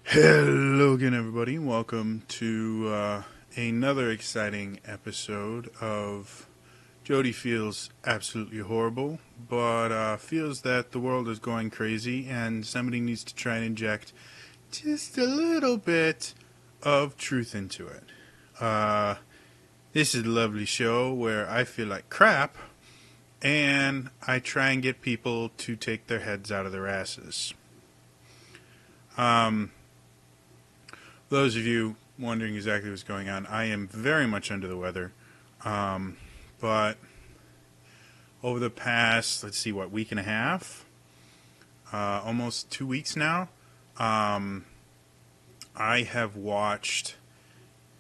Hello again, everybody. Welcome to another exciting episode of Jody Feels Absolutely Horrible, but feels that the world is going crazy and somebody needs to try and inject just a little bit of truth into it. This is a lovely show where I feel like crap and I try and get people to take their heads out of their asses. Those of you wondering exactly what's going on, I am very much under the weather. But over the past, week and a half, almost 2 weeks now, I have watched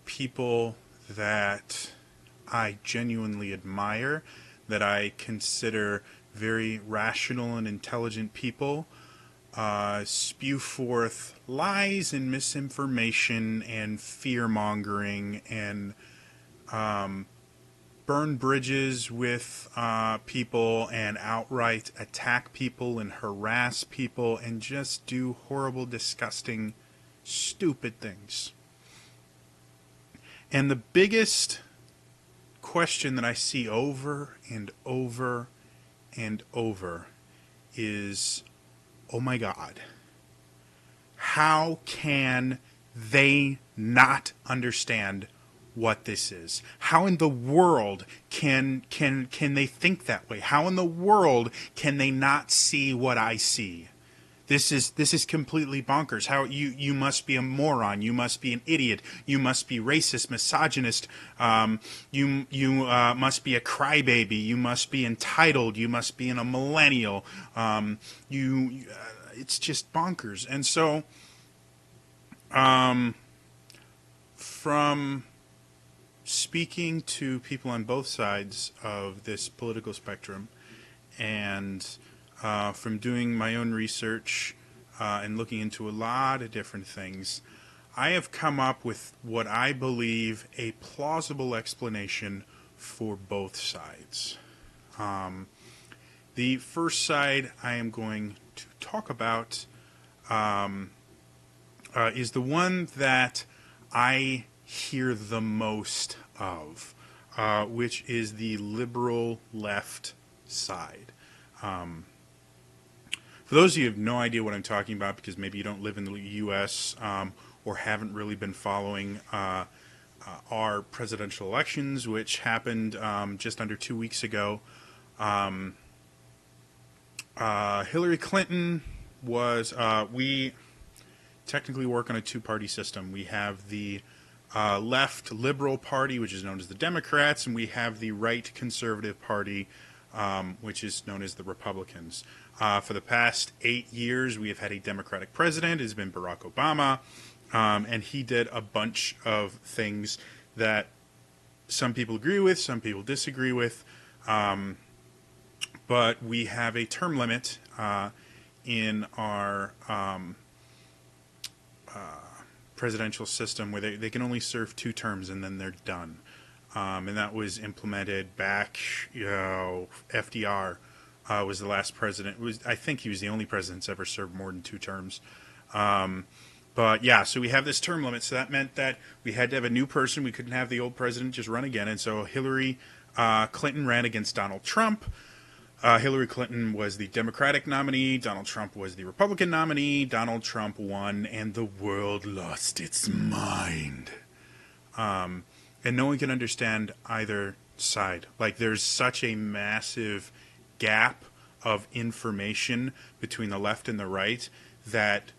people that I genuinely admire, that I consider very rational and intelligent people, spew forth lies and misinformation and fear-mongering and burn bridges with people and outright attack people and harass people and just do horrible, disgusting, stupid things. And the biggest question that I see over and over and over is, oh my God, how can they not understand what this is? How in the world can they think that way? How in the world can they not see what I see? This is completely bonkers. How you must be a moron. You must be an idiot. You must be racist, misogynist. You must be a crybaby. You must be entitled. You must be a millennial. It's just bonkers. And so, from speaking to people on both sides of this political spectrum, and from doing my own research and looking into a lot of different things, I have come up with what I believe a plausible explanation for both sides. The first side I am going to talk about is the one that I hear the most of, which is the liberal left side. For those of you who have no idea what I'm talking about, because maybe you don't live in the U.S. Or haven't really been following our presidential elections, which happened just under 2 weeks ago, Hillary Clinton was, we technically work on a two-party system. We have the left liberal party, which is known as the Democrats, and we have the right conservative party, which is known as the Republicans. For the past 8 years, we have had a Democratic president. It has been Barack Obama, and he did a bunch of things that some people agree with, some people disagree with, but we have a term limit in our presidential system where they can only serve 2 terms and then they're done. And that was implemented back, FDR was the last president. I think he was the only president that's ever served more than 2 terms. But yeah, so we have this term limit. So that meant that we had to have a new person. We couldn't have the old president just run again. And so Hillary Clinton ran against Donald Trump. Hillary Clinton was the Democratic nominee. Donald Trump was the Republican nominee. Donald Trump won, and the world lost its mind. And no one can understand either side. Like, there's such a massive gap of information between the left and the right that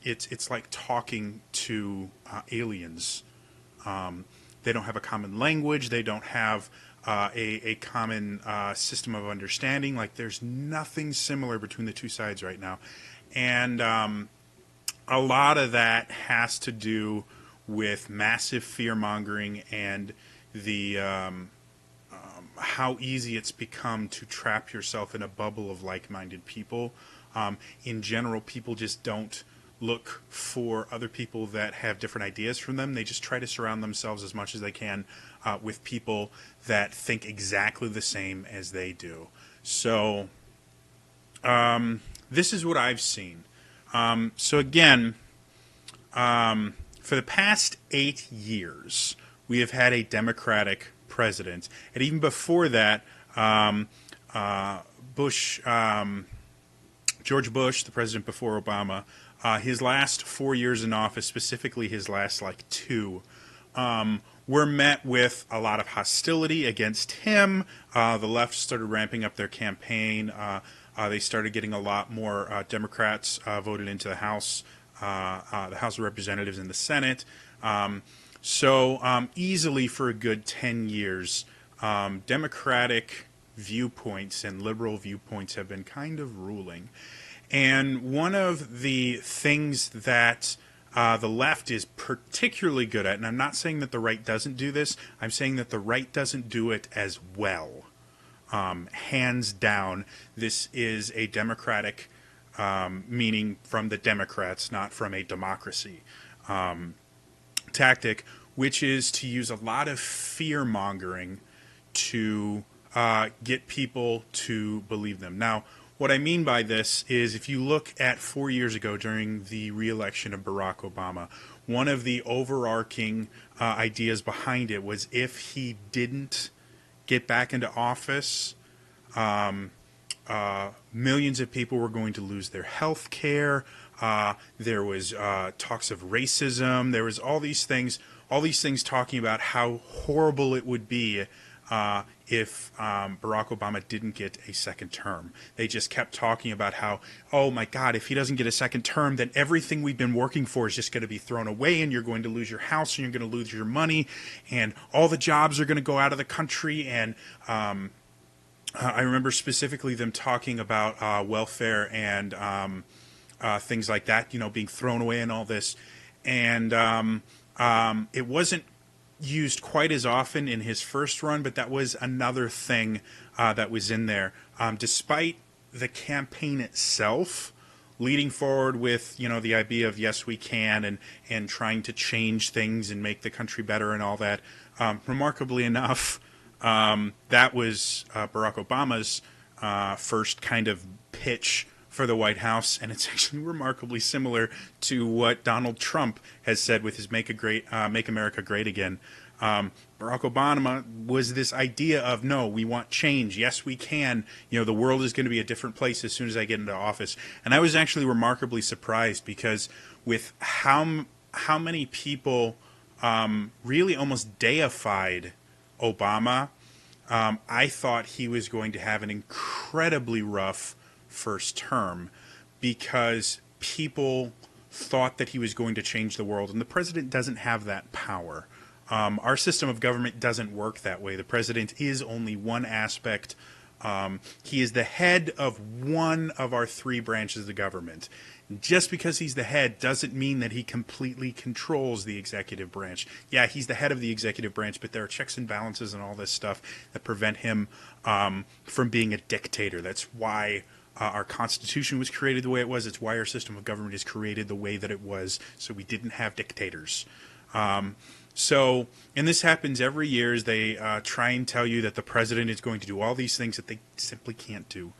it's like talking to aliens. They don't have a common language. They don't have a common system of understanding. Like, there's nothing similar between the two sides right now. And a lot of that has to do with massive fear-mongering and the how easy it's become to trap yourself in a bubble of like-minded people. In general, people just don't look for other people that have different ideas from them. They just try to surround themselves as much as they can with people that think exactly the same as they do. So this is what I've seen. So again, for the past 8 years, we have had a Democratic president, and even before that, Bush, George Bush, the president before Obama, his last 4 years in office, specifically his last like two, were met with a lot of hostility against him. The left started ramping up their campaign. They started getting a lot more Democrats voted into the House of Representatives and the Senate. So easily for a good 10 years, Democratic viewpoints and liberal viewpoints have been kind of ruling. And one of the things that the left is particularly good at, and I'm not saying that the right doesn't do this, I'm saying that the right doesn't do it as well. Hands down, this is a Democratic, meaning from the Democrats, not from a democracy, tactic, which is to use a lot of fear-mongering to get people to believe them. Now, what I mean by this is if you look at 4 years ago during the re-election of Barack Obama, one of the overarching ideas behind it was if he didn't get back into office, millions of people were going to lose their health care. There was talks of racism. There was all these things talking about how horrible it would be if Barack Obama didn't get a second term. They just kept talking about how, oh my God, if he doesn't get a second term, then everything we've been working for is just going to be thrown away, and you're going to lose your house, and you're going to lose your money, and all the jobs are going to go out of the country. And I remember specifically them talking about welfare and things like that, being thrown away and all this. And it wasn't used quite as often in his first run, but that was another thing that was in there. Despite the campaign itself leading forward with, the idea of yes, we can, and trying to change things and make the country better and all that, remarkably enough, that was Barack Obama's first kind of pitch for the White House, and it's actually remarkably similar to what Donald Trump has said with his Make America Great Again. Barack Obama was this idea of, no, we want change. Yes, we can. The world is going to be a different place as soon as I get into office. And I was actually remarkably surprised because with how many people really almost deified Obama, I thought he was going to have an incredibly rough first term because people thought that he was going to change the world, and the president doesn't have that power. Our system of government doesn't work that way. The president is only one aspect. He is the head of one of our three branches of the government. Just because he's the head doesn't mean that he completely controls the executive branch. Yeah, he's the head of the executive branch, but there are checks and balances and all this stuff that prevent him from being a dictator. That's why our Constitution was created the way it was. It's why our system of government is created the way that it was, so we didn't have dictators. And this happens every year as they try and tell you that the president is going to do all these things that they simply can't do.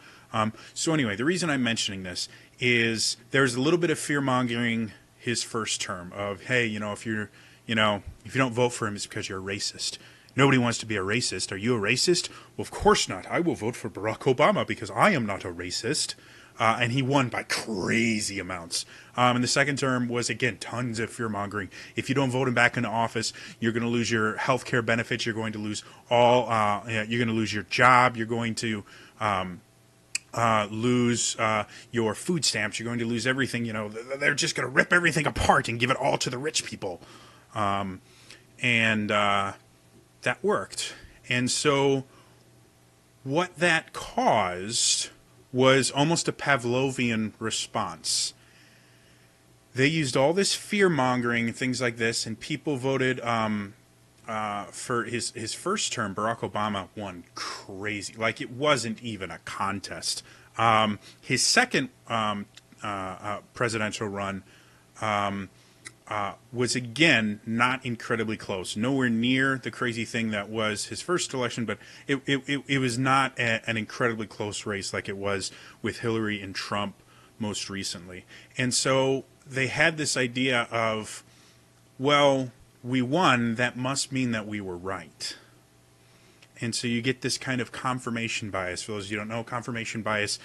So anyway, the reason I'm mentioning this is there's a little bit of fear-mongering his first term of, hey, if you don't vote for him, it's because you're a racist. Nobody wants to be a racist. Are you a racist? Well, of course not. I will vote for Barack Obama because I am not a racist. And he won by crazy amounts. And the second term was, again, tons of fear-mongering. If you don't vote him back into office, you're going to lose your health care benefits. You're going to lose you're going to lose your job. You're going to lose your food stamps. You're going to lose everything. They're just going to rip everything apart and give it all to the rich people. That worked. And so what that caused was almost a Pavlovian response. They used all this fear-mongering and things like this, and people voted for his first term. Barack Obama won crazy. Like, it wasn't even a contest. His second presidential run was, again, not incredibly close. Nowhere near the crazy thing that was his first election, but it was not an incredibly close race like it was with Hillary and Trump most recently. And so they had this idea of, well, we won, that must mean that we were right. And so you get this kind of confirmation bias. For those of you who don't know, confirmation bias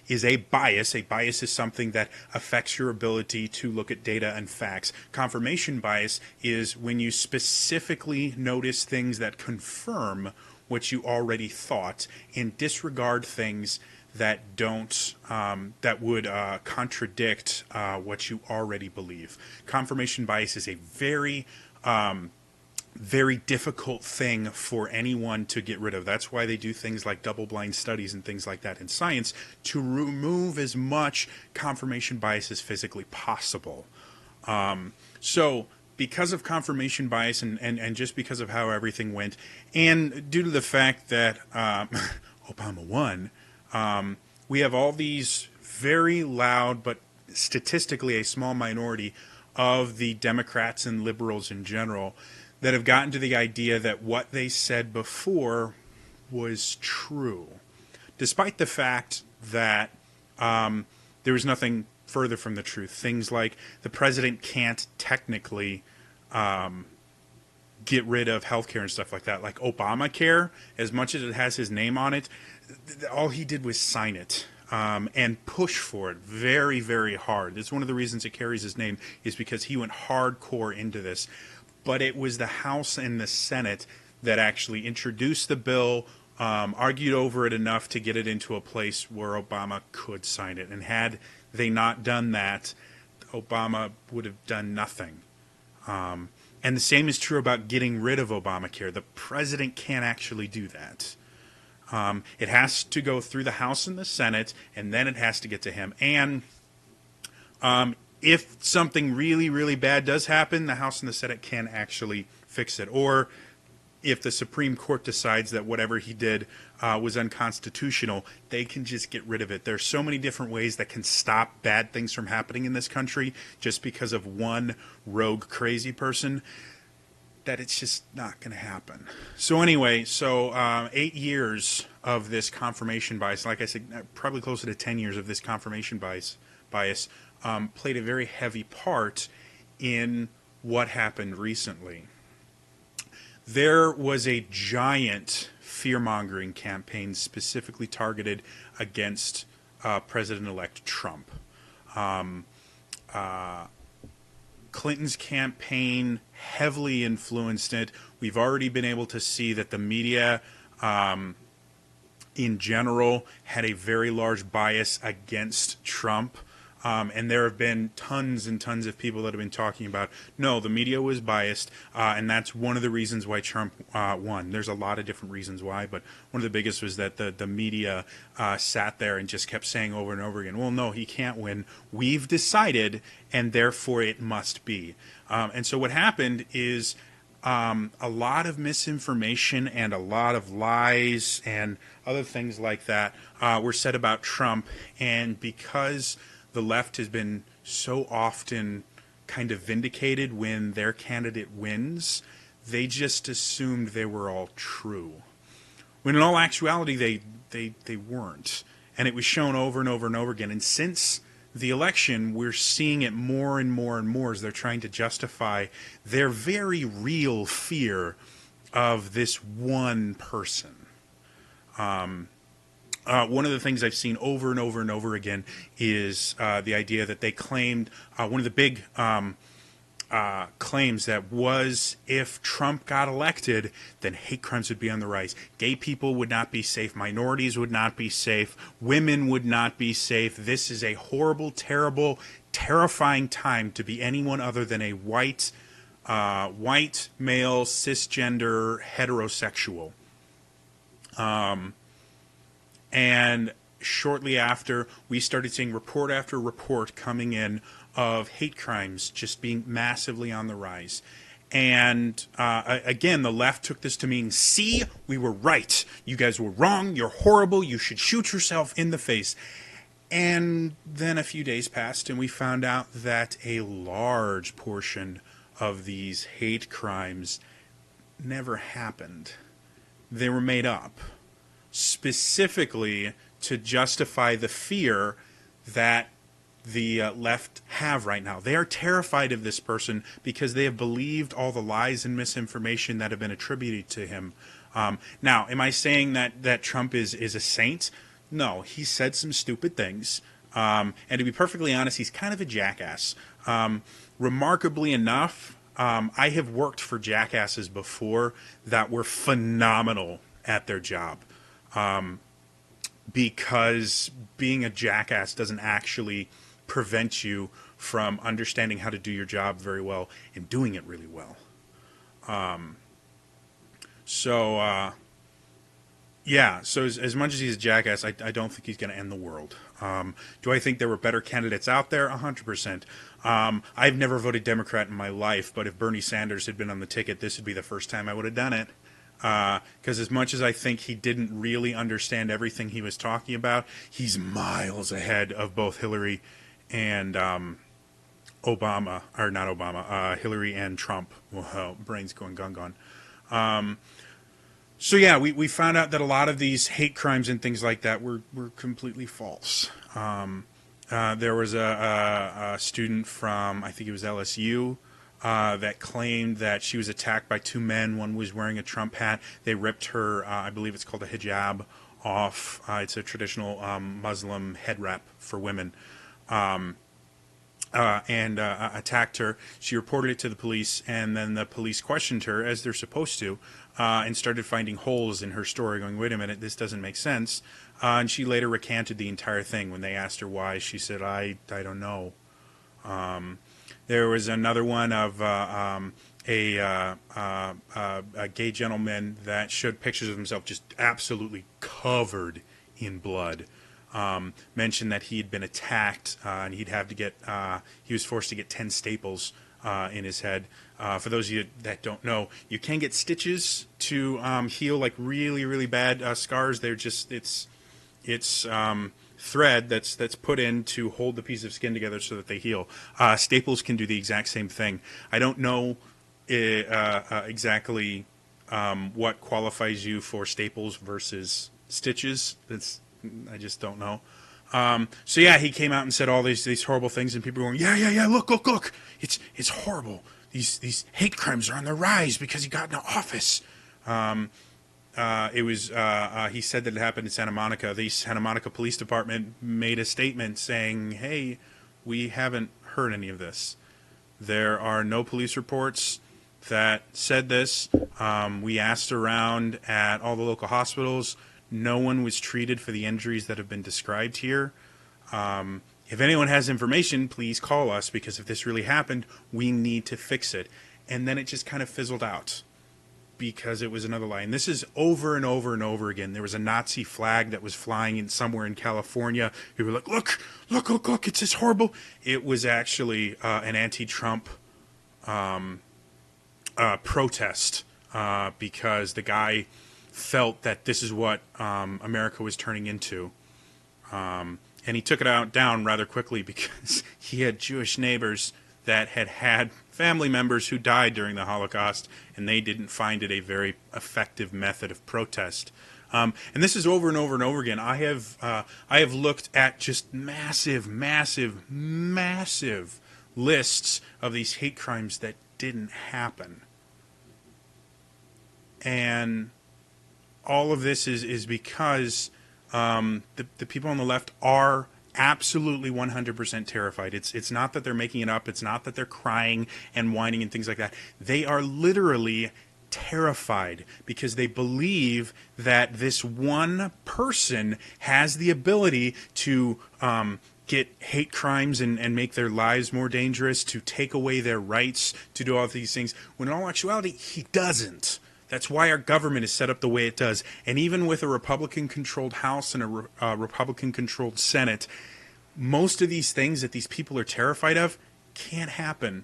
is a bias. A bias is something that affects your ability to look at data and facts. Confirmation bias is when you specifically notice things that confirm what you already thought and disregard things that don't that would contradict what you already believe. Confirmation bias is a very difficult thing for anyone to get rid of. That's why they do things like double-blind studies and things like that in science, to remove as much confirmation bias as physically possible. So because of confirmation bias and just because of how everything went, and due to the fact that Obama won, we have all these very loud, but statistically a small minority of the Democrats and liberals in general that have gotten to the idea that what they said before was true, despite the fact that there was nothing further from the truth. Things like the president can't technically get rid of healthcare and stuff like that. Like Obamacare, as much as it has his name on it, all he did was sign it. And push for it very, very hard. It's one of the reasons it carries his name, is because he went hardcore into this. But it was the House and the Senate that actually introduced the bill, argued over it enough to get it into a place where Obama could sign it. And had they not done that, Obama would have done nothing. And the same is true about getting rid of Obamacare. The president can't actually do that. It has to go through the House and the Senate, and then it has to get to him. And if something really, really bad does happen, the House and the Senate can actually fix it. Or if the Supreme Court decides that whatever he did was unconstitutional, they can just get rid of it. There's so many different ways that can stop bad things from happening in this country just because of one rogue crazy person, that it's just not going to happen. So anyway, 8 years of this confirmation bias, like I said, probably closer to 10 years of this confirmation bias played a very heavy part in what happened recently. There was a giant fear-mongering campaign specifically targeted against President-elect Trump. Clinton's campaign heavily influenced it. We've already been able to see that the media in general had a very large bias against Trump. And there have been tons and tons of people that have been talking about, no, the media was biased, and that's one of the reasons why Trump won. There's a lot of different reasons why, but one of the biggest was that the media sat there and just kept saying over and over again, well, no, he can't win. We've decided, and therefore it must be. And so what happened is a lot of misinformation and a lot of lies and other things like that were said about Trump, and because the left has been so often kind of vindicated when their candidate wins, they just assumed they were all true. When in all actuality, they weren't. And it was shown over and over and over again. And since the election, we're seeing it more and more and more as they're trying to justify their very real fear of this one person. One of the things I've seen over and over and over again is the idea that they claimed, one of the big claims that was, if Trump got elected, then hate crimes would be on the rise. Gay people would not be safe. Minorities would not be safe. Women would not be safe. This is a horrible, terrible, terrifying time to be anyone other than a white male, cisgender, heterosexual. And shortly after, we started seeing report after report coming in of hate crimes just being massively on the rise. And again, the left took this to mean, see, we were right. You guys were wrong. You're horrible. You should shoot yourself in the face. And then a few days passed, and we found out that a large portion of these hate crimes never happened. They were made up, specifically to justify the fear that the left have right now. They are terrified of this person because they have believed all the lies and misinformation that have been attributed to him. Now, am I saying that Trump is a saint? No, he said some stupid things. And to be perfectly honest, he's kind of a jackass. Remarkably enough, I have worked for jackasses before that were phenomenal at their job. Because being a jackass doesn't actually prevent you from understanding how to do your job very well and doing it really well. Yeah, so as much as he's a jackass, I don't think he's going to end the world. Do I think there were better candidates out there? 100%. I've never voted Democrat in my life, but if Bernie Sanders had been on the ticket, this would be the first time I would have done it. Because as much as I think he didn't really understand everything he was talking about, he's miles ahead of both Hillary and Obama, or not Obama, Hillary and Trump. Whoa, brain's going gung-gung. So yeah, we found out that a lot of these hate crimes and things like that were completely false. There was a student from, I think it was LSU, that claimed that she was attacked by two men. One was wearing a Trump hat. They ripped her, I believe it's called a hijab, off. It's a traditional Muslim head wrap for women. And attacked her. She reported it to the police, and then the police questioned her, as they're supposed to, and started finding holes in her story, going, wait a minute, this doesn't make sense. And she later recanted the entire thing. When they asked her why, she said, I don't know. There was another one of a gay gentleman that showed pictures of himself just absolutely covered in blood. Mentioned that he had been attacked and he'd have to get, he was forced to get 10 staples in his head. For those of you that don't know, you can get stitches to heal like really, really bad scars. They're just, it's thread that's put in to hold the piece of skin together so that they heal. Staples can do the exact same thing. I don't know exactly what qualifies you for staples versus stitches. I just don't know. So yeah, he came out and said all these horrible things, and people were going, yeah, look, it's horrible. These hate crimes are on the rise because he got into office. He said that it happened in Santa Monica. The Santa Monica Police Department made a statement saying, hey, we haven't heard any of this. There are no police reports that said this. We asked around at all the local hospitals. No one was treated for the injuries that have been described here. If anyone has information, please call us, because if this really happened, we need to fix it. And then it just kind of fizzled out because it was another lie. And this is over and over and over again. There was a Nazi flag that was flying in somewhere in California. People were like, look, it's this horrible. It was actually an anti-Trump protest because the guy felt that this is what America was turning into. And he took it down rather quickly because he had Jewish neighbors that had family members who died during the Holocaust, and they didn't find it a very effective method of protest. And this is over and over and over again. I have looked at just massive lists of these hate crimes that didn't happen. And all of this is because the people on the left are absolutely 100% terrified. It's not that they're making it up. It's not that they're crying and whining and things like that. They are literally terrified because they believe that this one person has the ability to get hate crimes and make their lives more dangerous, to take away their rights, to do all of these things, when in all actuality, he doesn't. That's why our government is set up the way it does. And even with a Republican-controlled House and a Republican-controlled Senate, most of these things that these people are terrified of can't happen.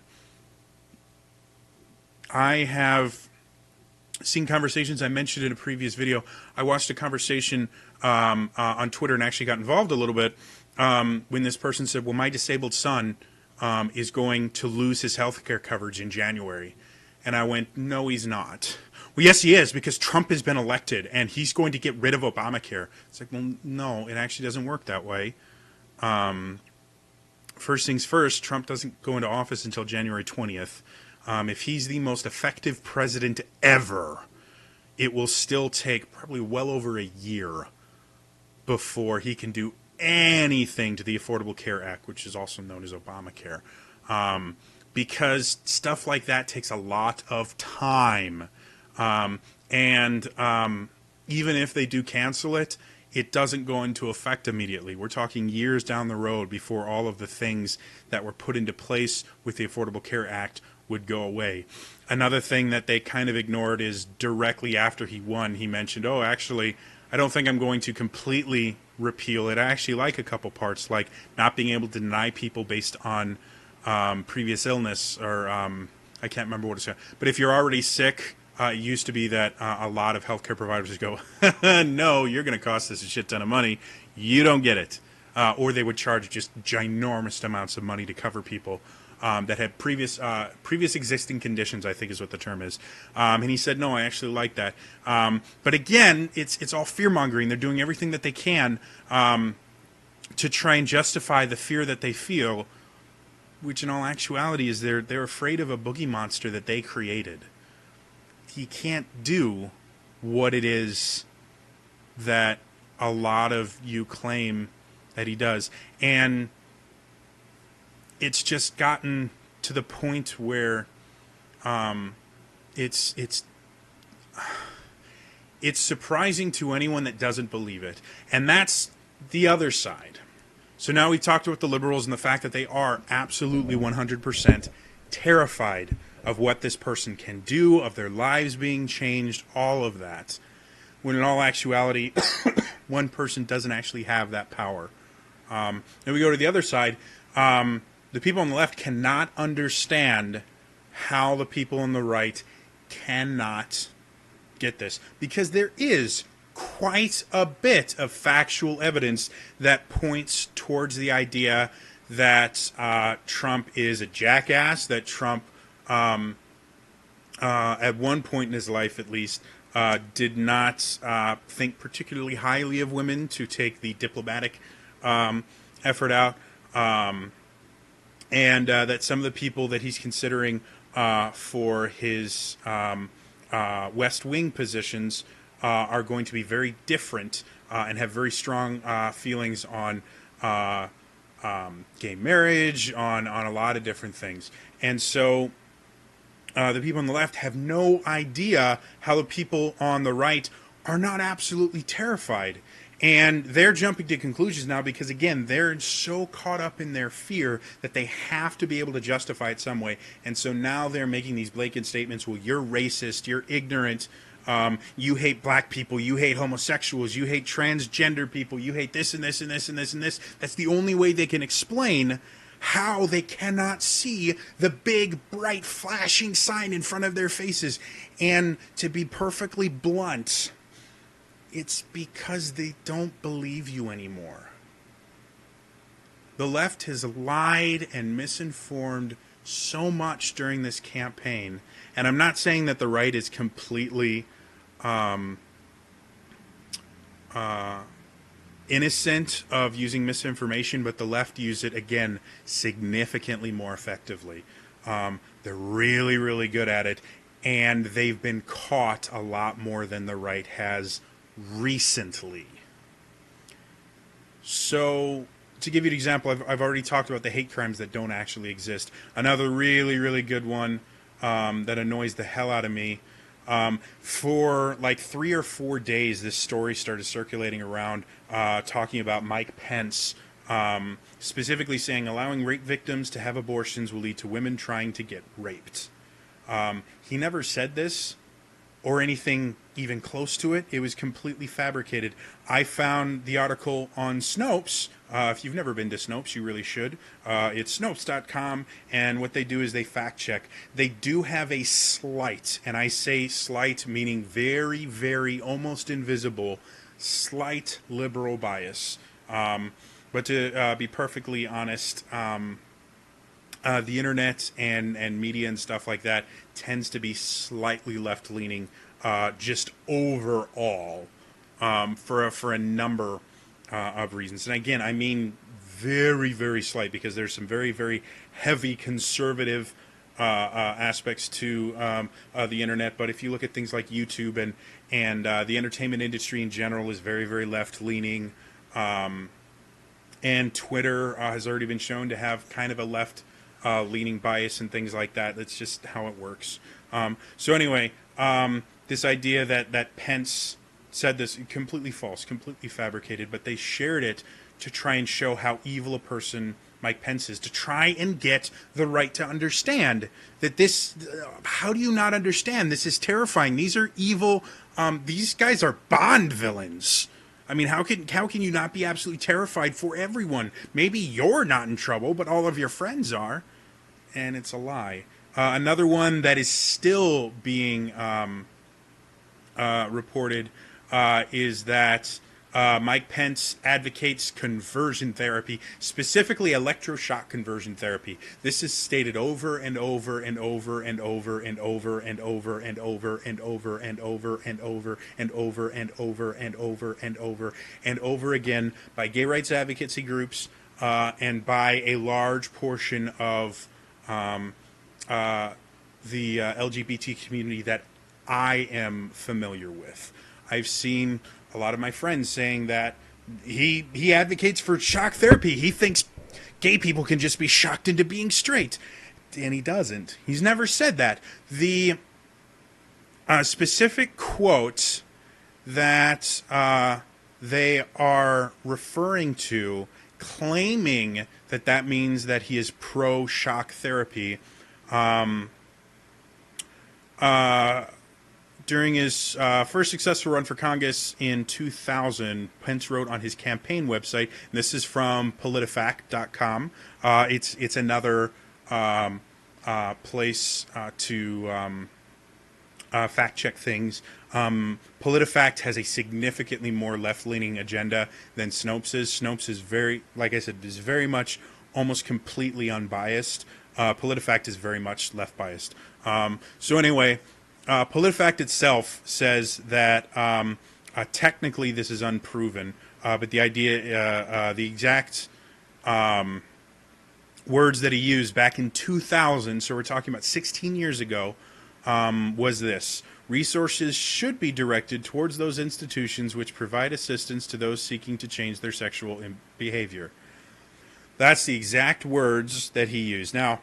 I have seen conversations, I mentioned in a previous video. I watched a conversation on Twitter and actually got involved a little bit when this person said, well, my disabled son is going to lose his health care coverage in January. And I went, no, he's not. Well, yes, he is, because Trump has been elected, and he's going to get rid of Obamacare. It's like, well, no, it actually doesn't work that way. first things first, Trump doesn't go into office until January 20th. If he's the most effective president ever, it will still take probably well over a year before he can do anything to the Affordable Care Act, which is also known as Obamacare. Because stuff like that takes a lot of time. And even if they do cancel it, it doesn't go into effect immediately. We're talking years down the road before all of the things that were put into place with the Affordable Care Act would go away. Another thing that they kind of ignored is directly after he won, he mentioned, oh, actually, I don't think I'm going to completely repeal it. I actually like a couple parts, like not being able to deny people based on previous illness, or I can't remember what it's called. But if you're already sick, it used to be that a lot of healthcare providers would go, no, you're going to cost us a shit ton of money. You don't get it. Or they would charge just ginormous amounts of money to cover people that had previous existing conditions, I think is what the term is. And he said, no, I actually like that. But again, it's all fear-mongering. They're doing everything that they can to try and justify the fear that they feel, which in all actuality is they're afraid of a boogie monster that they created. He can't do what it is that a lot of you claim that he does. And it's just gotten to the point where it's surprising to anyone that doesn't believe it. And that's the other side. So now we talked about the liberals and the fact that they are absolutely 100% terrified of what this person can do, of their lives being changed, all of that. When in all actuality, one person doesn't actually have that power. Then we go to the other side. The people on the left cannot understand how the people on the right cannot get this. Because there is quite a bit of factual evidence that points towards the idea that Trump is a jackass, that Trump, at one point in his life at least, did not think particularly highly of women to take the diplomatic effort out, and that some of the people that he's considering for his West Wing positions are going to be very different and have very strong feelings on gay marriage, on a lot of different things. And so the people on the left have no idea how the people on the right are not absolutely terrified. And they're jumping to conclusions now because, again, they're so caught up in their fear that they have to be able to justify it some way. And so now they're making these blatant statements, well, you're racist, you're ignorant, you hate black people, you hate homosexuals, you hate transgender people, you hate this and this and this and this and this. That's the only way they can explain how they cannot see the big, bright, flashing sign in front of their faces. And to be perfectly blunt, it's because they don't believe you anymore. The left has lied and misinformed so much during this campaign. And I'm not saying that the right is completely innocent of using misinformation, but the left use it, again, significantly more effectively. They're really, really good at it, and they've been caught a lot more than the right has recently. So, to give you an example, I've already talked about the hate crimes that don't actually exist. Another really, really good one that annoys the hell out of me. For like 3 or 4 days, this story started circulating around talking about Mike Pence, specifically saying allowing rape victims to have abortions will lead to women trying to get raped. He never said this or anything even close to it. It was completely fabricated. I found the article on Snopes. If you've never been to Snopes, you really should. It's Snopes.com, and what they do is they fact check. They do have a slight, and I say slight meaning very, very, almost invisible, slight liberal bias. But to be perfectly honest, the internet and media and stuff like that tends to be slightly left-leaning, just overall, for a number of reasons. And again, I mean very, very slight because there's some very, very heavy conservative aspects to the internet. But if you look at things like YouTube and the entertainment industry in general is very, very left leaning. And Twitter has already been shown to have kind of a left leaning bias and things like that. That's just how it works. So anyway, this idea that Pence said this, completely false, completely fabricated, but they shared it to try and show how evil a person Mike Pence is, to try and get the right to understand that this, how do you not understand? This is terrifying. These are evil, these guys are Bond villains. I mean, how can you not be absolutely terrified for everyone? Maybe you're not in trouble, but all of your friends are. And it's a lie. Another one that is still being reported is that Mike Pence advocates conversion therapy, specifically electroshock conversion therapy. This is stated over and over and over and over and over and over and over and over and over and over and over and over and over and over and over again by gay rights advocacy groups and by a large portion of the LGBT community that I am familiar with. I've seen a lot of my friends saying that he advocates for shock therapy. He thinks gay people can just be shocked into being straight. And he doesn't. He's never said that. The specific quote that they are referring to, claiming that that means that he is pro-shock therapy, during his first successful run for Congress in 2000, Pence wrote on his campaign website, and this is from PolitiFact.com. It's another place to fact check things. PolitiFact has a significantly more left-leaning agenda than Snopes is. Snopes is very, like I said, is very much almost completely unbiased. PolitiFact is very much left-biased. So anyway, PolitiFact itself says that technically this is unproven, but the idea, the exact words that he used back in 2000, so we're talking about 16 years ago, was this: resources should be directed towards those institutions which provide assistance to those seeking to change their sexual behavior. That's the exact words that he used. Now,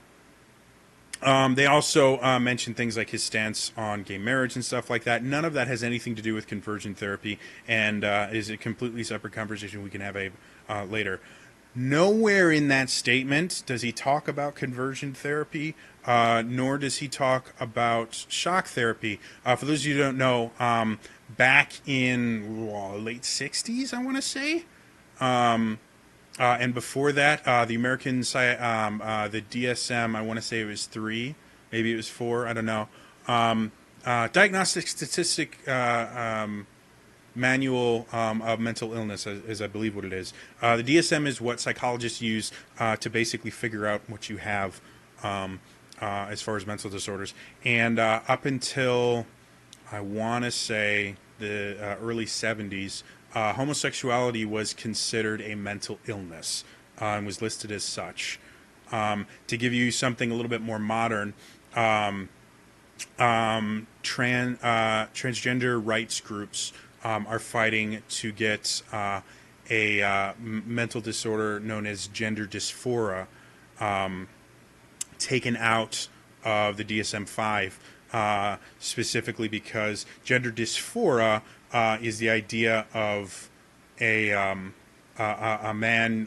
they also mentioned things like his stance on gay marriage and stuff like that. None of that has anything to do with conversion therapy, and is a completely separate conversation we can have later. Nowhere in that statement does he talk about conversion therapy, nor does he talk about shock therapy. For those of you who don't know, back in late 60s, I want to say, and before that, the American, the DSM, I want to say it was 3, maybe it was 4, I don't know. Diagnostic Statistic Manual of Mental Illness is I believe what it is. The DSM is what psychologists use to basically figure out what you have as far as mental disorders. And up until, I want to say, the early 70s, homosexuality was considered a mental illness and was listed as such. To give you something a little bit more modern, transgender rights groups are fighting to get a mental disorder known as gender dysphoria taken out of the DSM-5, specifically because gender dysphoria is the idea of a man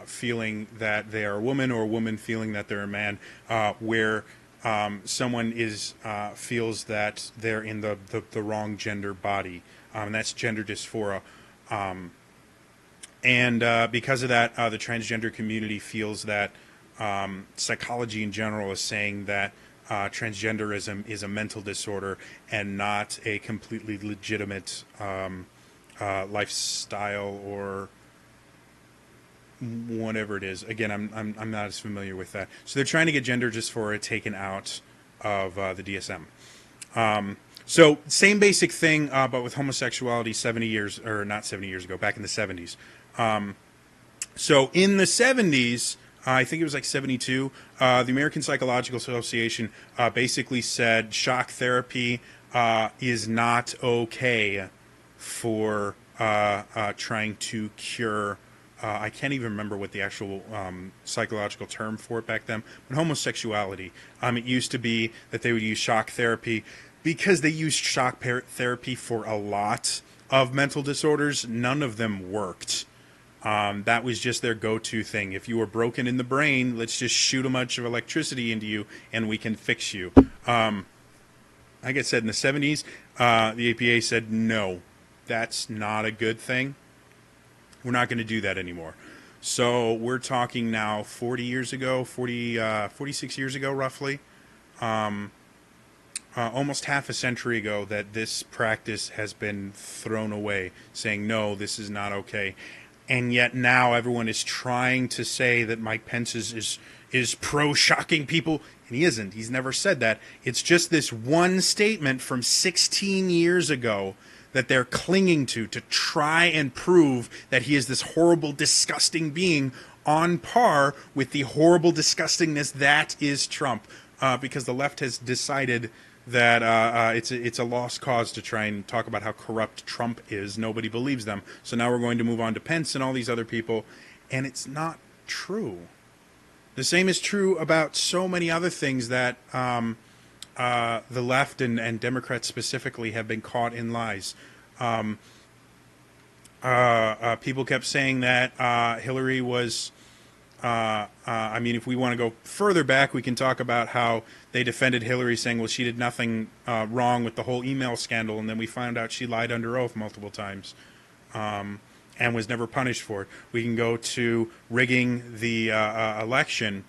feeling that they are a woman, or a woman feeling that they're a man, where someone feels that they're in the wrong gender body, and that's gender dysphoria. And because of that, the transgender community feels that psychology in general is saying that transgenderism is a mental disorder and not a completely legitimate lifestyle or whatever it is. Again, I'm not as familiar with that. So they're trying to get gender dysphoria taken out of the DSM. So same basic thing, but with homosexuality 70 years, or not 70 years ago, back in the 70s. So in the 70s, I think it was like 72, the American Psychological Association basically said shock therapy is not okay for trying to cure. I can't even remember what the actual psychological term for it back then, but homosexuality. It used to be that they would use shock therapy because they used shock therapy for a lot of mental disorders. None of them worked. That was just their go-to thing. If you were broken in the brain, let's just shoot a bunch of electricity into you and we can fix you. Like I said, in the 70s, the APA said, no, that's not a good thing. We're not going to do that anymore. So we're talking now 40 years ago, 46 years ago, roughly, almost half a century ago, that this practice has been thrown away, saying, no, this is not okay. And yet now everyone is trying to say that Mike Pence is pro-shocking people, and he isn't. He's never said that. It's just this one statement from 16 years ago that they're clinging to try and prove that he is this horrible, disgusting being on par with the horrible disgustingness that is Trump. Because the left has decided that it's a lost cause to try and talk about how corrupt Trump is. Nobody believes them. So now we're going to move on to Pence and all these other people. And it's not true. The same is true about so many other things that the left and Democrats specifically have been caught in lies. People kept saying that Hillary was... I mean, if we want to go further back, we can talk about how they defended Hillary, saying, well, she did nothing wrong with the whole email scandal, and then we found out she lied under oath multiple times and was never punished for it. We can go to rigging the election,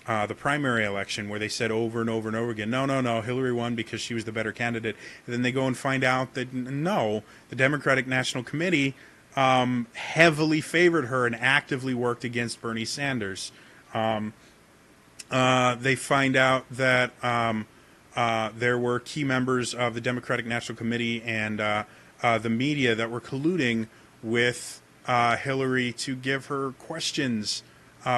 the primary election, where they said over and over and over again, no, Hillary won because she was the better candidate. And then they go and find out that, no, the Democratic National Committee heavily favored her and actively worked against Bernie Sanders. They find out that there were key members of the Democratic National Committee and the media that were colluding with Hillary to give her questions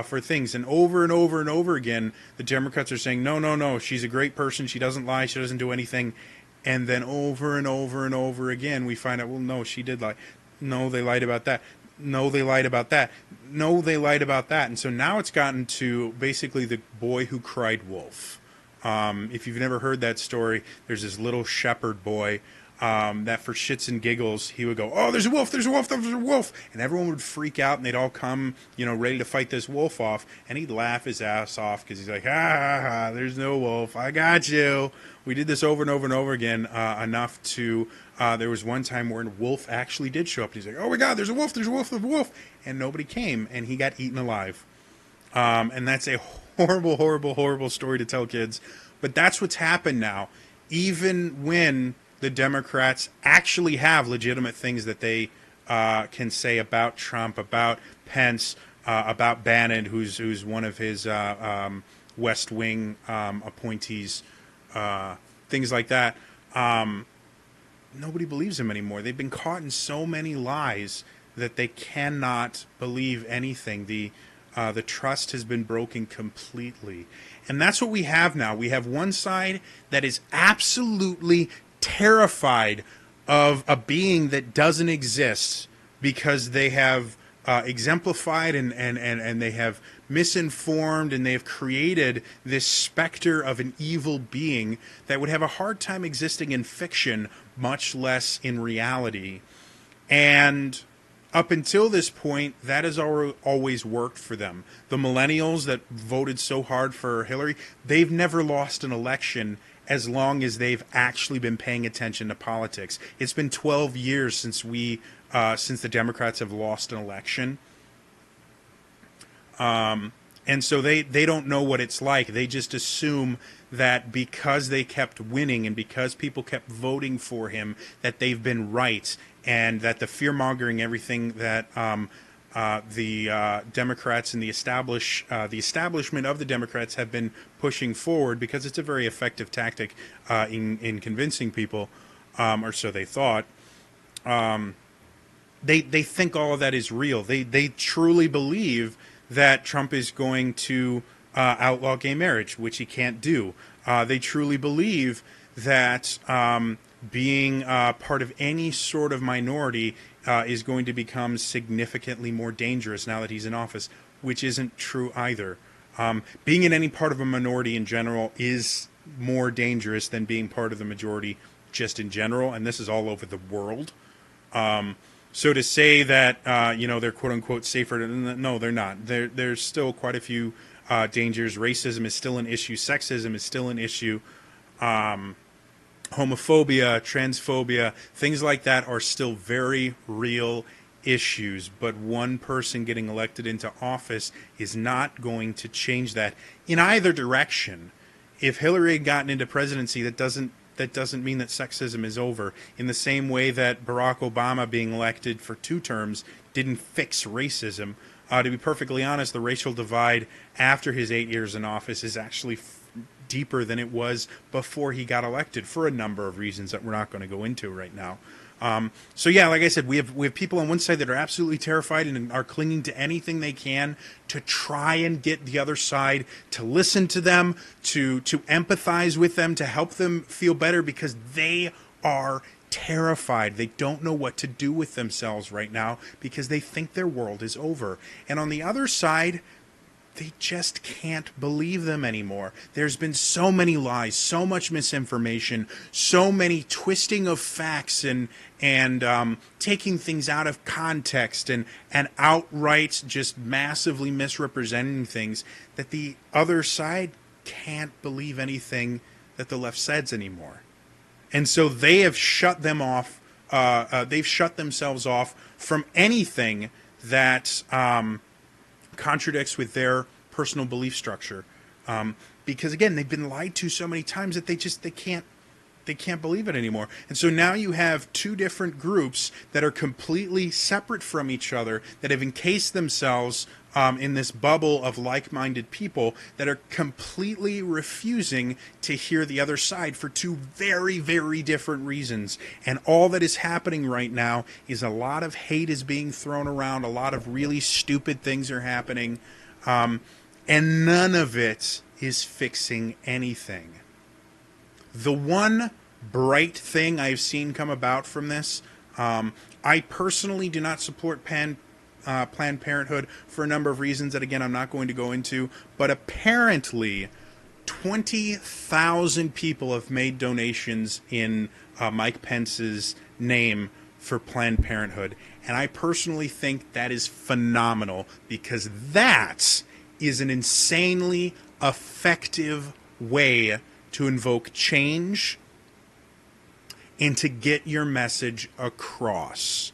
for things. And over and over again, the Democrats are saying, no, she's a great person. She doesn't lie. She doesn't do anything. And then over and over again, we find out, well, no, she did lie. No, they lied about that. No, they lied about that. No, they lied about that. And so now it's gotten to basically the boy who cried wolf. If you've never heard that story, there's this little shepherd boy that for shits and giggles, he would go, oh, there's a wolf, there's a wolf, there's a wolf. And everyone would freak out and they'd all come, ready to fight this wolf off. And he'd laugh his ass off because he's like, ha, there's no wolf. I got you. We did this over and over again enough to... there was one time where a wolf actually did show up. He's like, oh my God, there's a wolf, there's a wolf, there's a wolf. And nobody came, and he got eaten alive. And that's a horrible story to tell kids. But that's what's happened now. Even when the Democrats actually have legitimate things that they can say about Trump, about Pence, about Bannon, who's one of his West Wing appointees, things like that. Nobody believes him anymore. They've been caught in so many lies that they cannot believe anything. The trust has been broken completely. And that's what we have now. We have one side that is absolutely terrified of a being that doesn't exist because they have exemplified and they have misinformed, and they have created this specter of an evil being that would have a hard time existing in fiction, much less in reality. And up until this point, that has always worked for them. The millennials that voted so hard for Hillary, they've never lost an election as long as they've actually been paying attention to politics. It's been 12 years since the Democrats have lost an election. And so they don't know what it's like. They just assume that because they kept winning and because people kept voting for him, that they've been right, and that the fear-mongering, everything that the Democrats and the establishment of the Democrats have been pushing forward, because it's a very effective tactic in convincing people, or so they thought, they think all of that is real. They truly believe that Trump is going to outlaw gay marriage, which he can't do. They truly believe that being part of any sort of minority is going to become significantly more dangerous now that he's in office, which isn't true either. Being in any part of a minority in general is more dangerous than being part of the majority just in general, and this is all over the world. So to say that they're quote unquote safer, no, they're not. There's still quite a few dangers. Racism is still an issue. Sexism is still an issue. Homophobia, transphobia, things like that are still very real issues. But one person getting elected into office is not going to change that in either direction. If Hillary had gotten into presidency, that doesn't mean that sexism is over. In the same way that Barack Obama being elected for 2 terms didn't fix racism. To be perfectly honest, the racial divide after his 8 years in office is actually deeper than it was before he got elected for a number of reasons that we're not going to go into right now. So yeah, like I said, we have people on one side that are absolutely terrified and are clinging to anything they can to try and get the other side to listen to them, to empathize with them, to help them feel better, because they are terrified. They don't know what to do with themselves right now because they think their world is over. And on the other side, they just can't believe them anymore. There's been so many lies, so much misinformation, so many twisting of facts and taking things out of context and outright just massively misrepresenting things, that the other side can't believe anything that the left says anymore. And so they have shut them off. They've shut themselves off from anything that contradicts with their personal belief structure, because again, they've been lied to so many times that they can't believe it anymore. And so now you have 2 different groups that are completely separate from each other, that have encased themselves in this bubble of like-minded people that are completely refusing to hear the other side for 2 very, very different reasons. And all that is happening right now is a lot of hate is being thrown around, a lot of really stupid things are happening, and none of it is fixing anything. The one bright thing I've seen come about from this, I personally do not support Planned Parenthood for a number of reasons that, again, I'm not going to go into, but apparently 20,000 people have made donations in Mike Pence's name for Planned Parenthood. And I personally think that is phenomenal, because that is an insanely effective way to invoke change and to get your message across.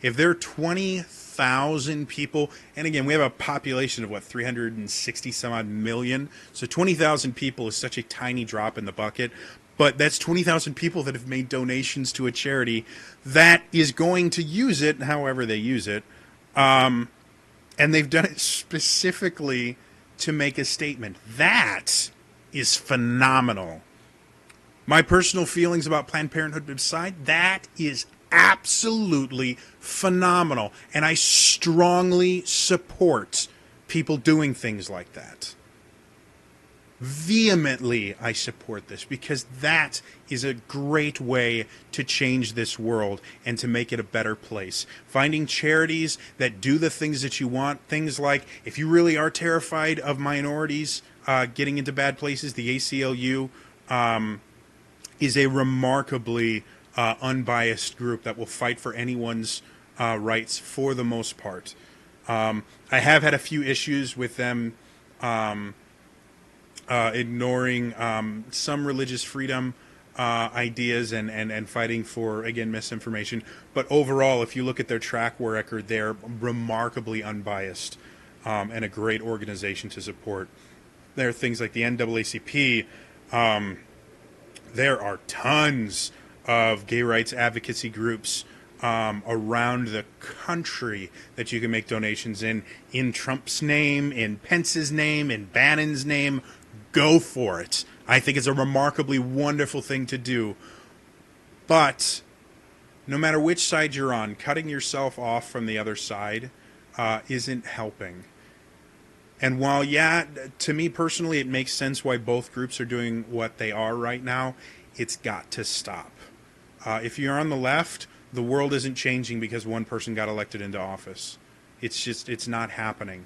If there are 20,000 people, and again, we have a population of 360 some odd million, so 20,000 people is such a tiny drop in the bucket, but that's 20,000 people that have made donations to a charity that is going to use it however they use it, and they've done it specifically to make a statement. That is phenomenal. My personal feelings about Planned Parenthood aside, that is absolutely phenomenal. And I strongly support people doing things like that. Vehemently, I support this, because that is a great way to change this world and to make it a better place. Finding charities that do the things that you want, things like, if you really are terrified of minorities getting into bad places, the ACLU is a remarkably unbiased group that will fight for anyone's rights for the most part. I have had a few issues with them ignoring some religious freedom ideas and fighting for, again, misinformation. But overall, if you look at their track record, they're remarkably unbiased and a great organization to support. There are things like the NAACP. There are tons of gay rights advocacy groups around the country that you can make donations in Trump's name, in Pence's name, in Bannon's name. Go for it. I think it's a remarkably wonderful thing to do. But no matter which side you're on, cutting yourself off from the other side isn't helping. And while, yeah, to me personally, it makes sense why both groups are doing what they are right now, it's got to stop. If you're on the left, the world isn't changing because one person got elected into office. It's not happening.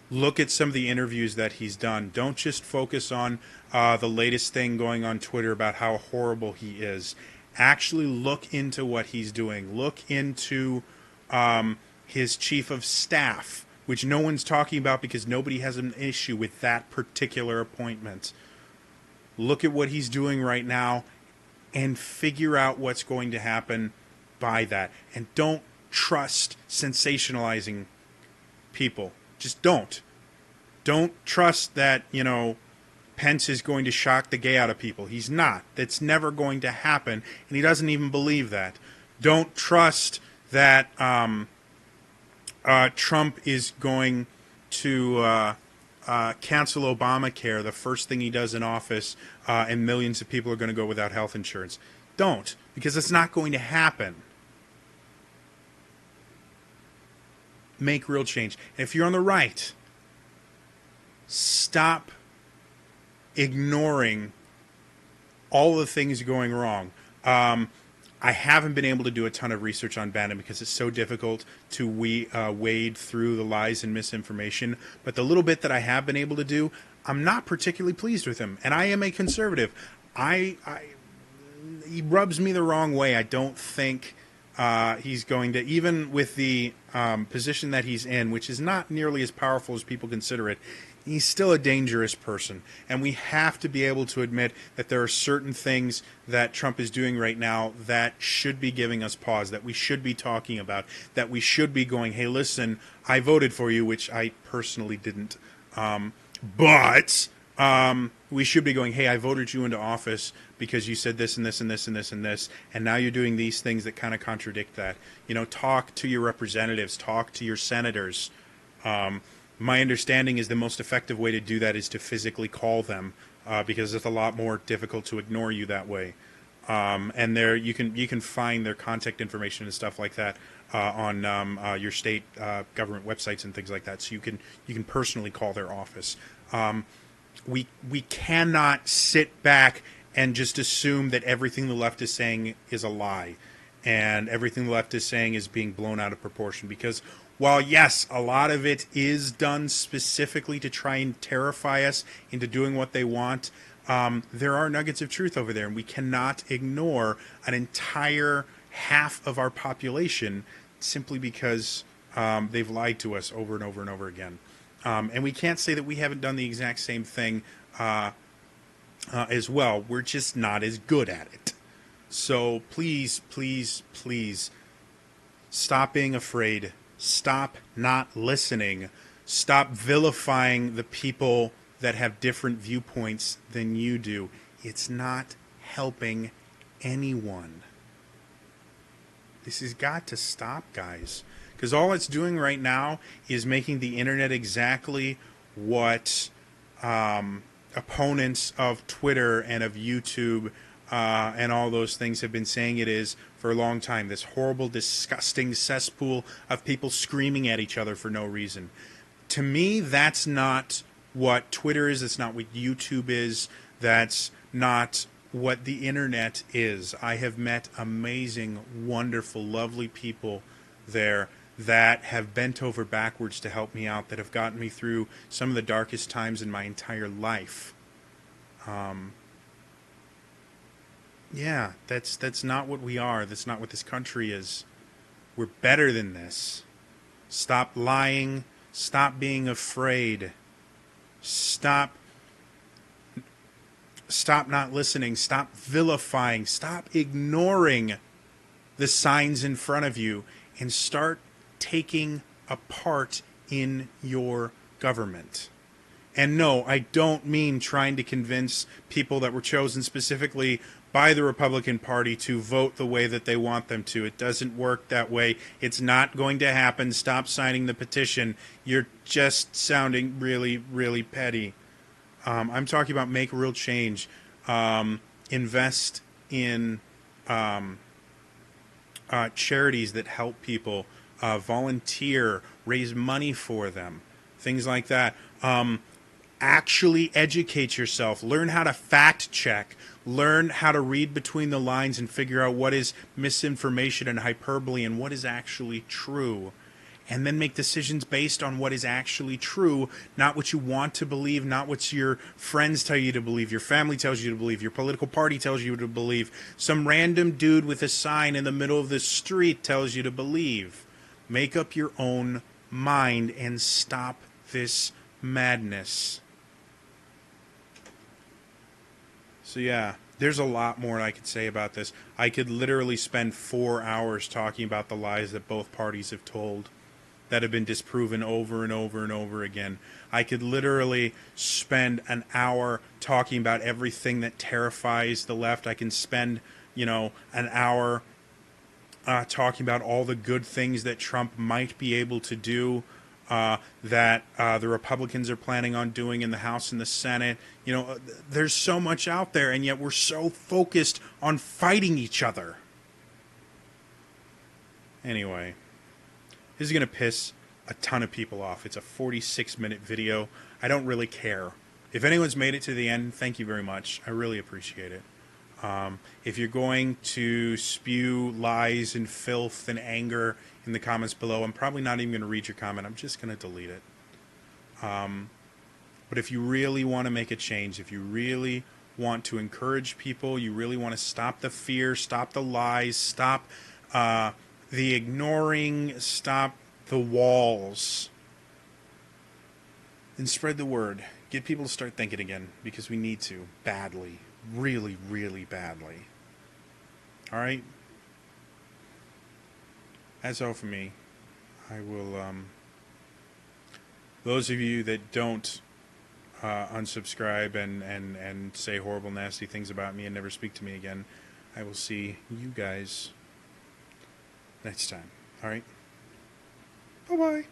Look at some of the interviews that he's done. Don't just focus on the latest thing going on Twitter about how horrible he is. Actually look into what he's doing. Look into his chief of staff, which no one's talking about because nobody has an issue with that particular appointment. Look at what he's doing right now and figure out what's going to happen by that. And don't trust sensationalizing people. Just don't. Don't trust that, Pence is going to shock the gay out of people. He's not. That's never going to happen, and he doesn't even believe that. Don't trust that Trump is going to cancel Obamacare the first thing he does in office, and millions of people are going to go without health insurance. Don't, because it's not going to happen. Make real change. And if you're on the right, stop ignoring all the things going wrong. I haven't been able to do a ton of research on Bannon because it's so difficult to wade through the lies and misinformation. But the little bit that I have been able to do, I'm not particularly pleased with him. And I am a conservative. He rubs me the wrong way. I don't think he's going to, even with the position that he's in, which is not nearly as powerful as people consider it, he's still a dangerous person. And we have to be able to admit that there are certain things that Trump is doing right now that should be giving us pause, that we should be talking about, that we should be going, hey, listen, I voted for you, which I personally didn't. But we should be going, hey, I voted you into office because you said this and this and this and this and this, and now you're doing these things that kind of contradict that. Talk to your representatives, talk to your senators. My understanding is the most effective way to do that is to physically call them, because it's a lot more difficult to ignore you that way. And there you can find their contact information and stuff like that on your state government websites and things like that. So you can personally call their office. We cannot sit back and just assume that everything the left is saying is a lie, and everything the left is saying is being blown out of proportion, because while, yes, a lot of it is done specifically to try and terrify us into doing what they want, there are nuggets of truth over there, and we cannot ignore an entire half of our population simply because they've lied to us over and over and over again. And we can't say that we haven't done the exact same thing as well. We're just not as good at it. So please, please, please stop being afraid. Stop not listening. Stop vilifying the people that have different viewpoints than you do. It's not helping anyone. This has got to stop, guys. Because all it's doing right now is making the internet exactly what opponents of Twitter and of YouTube and all those things have been saying it is for a long time. This horrible, disgusting cesspool of people screaming at each other for no reason. To me, that's not what Twitter is. That's not what YouTube is. That's not what the internet is. I have met amazing, wonderful, lovely people there that have bent over backwards to help me out, that have gotten me through some of the darkest times in my entire life. Yeah, that's not what we are. That's not what this country is. We're better than this. Stop lying. Stop being afraid. Stop not listening. Stop vilifying. Stop ignoring the signs in front of you, and start taking a part in your government. And no, I don't mean trying to convince people that were chosen specifically by the Republican Party to vote the way that they want them to. It doesn't work that way. It's not going to happen. Stop signing the petition. You're just sounding really, really petty. I'm talking about make real change. Invest in charities that help people, volunteer, raise money for them, things like that. Actually educate yourself. Learn how to fact check. Learn how to read between the lines and figure out what is misinformation and hyperbole and what is actually true. And then make decisions based on what is actually true, not what you want to believe, not what your friends tell you to believe, your family tells you to believe, your political party tells you to believe, some random dude with a sign in the middle of the street tells you to believe. Make up your own mind and stop this madness. So yeah, there's a lot more I could say about this. I could literally spend 4 hours talking about the lies that both parties have told, that have been disproven over and over and over again. I could literally spend an hour talking about everything that terrifies the left. I can spend, an hour talking about all the good things that Trump might be able to do, that the Republicans are planning on doing in the House and the Senate. There's so much out there, and yet we're so focused on fighting each other. Anyway, this is going to piss a ton of people off. It's a 46-minute video. I don't really care. If anyone's made it to the end, thank you very much. I really appreciate it. If you're going to spew lies and filth and anger in the comments below, I'm probably not even going to read your comment. I'm just going to delete it. But if you really want to make a change, if you really want to encourage people, you really want to stop the fear, stop the lies, stop the ignoring, stop the walls, then spread the word. Get people to start thinking again, because we need to, badly. Really, really badly. Alright? That's all for me. I will, those of you that don't unsubscribe and say horrible, nasty things about me and never speak to me again, I will see you guys next time. Alright? Bye-bye.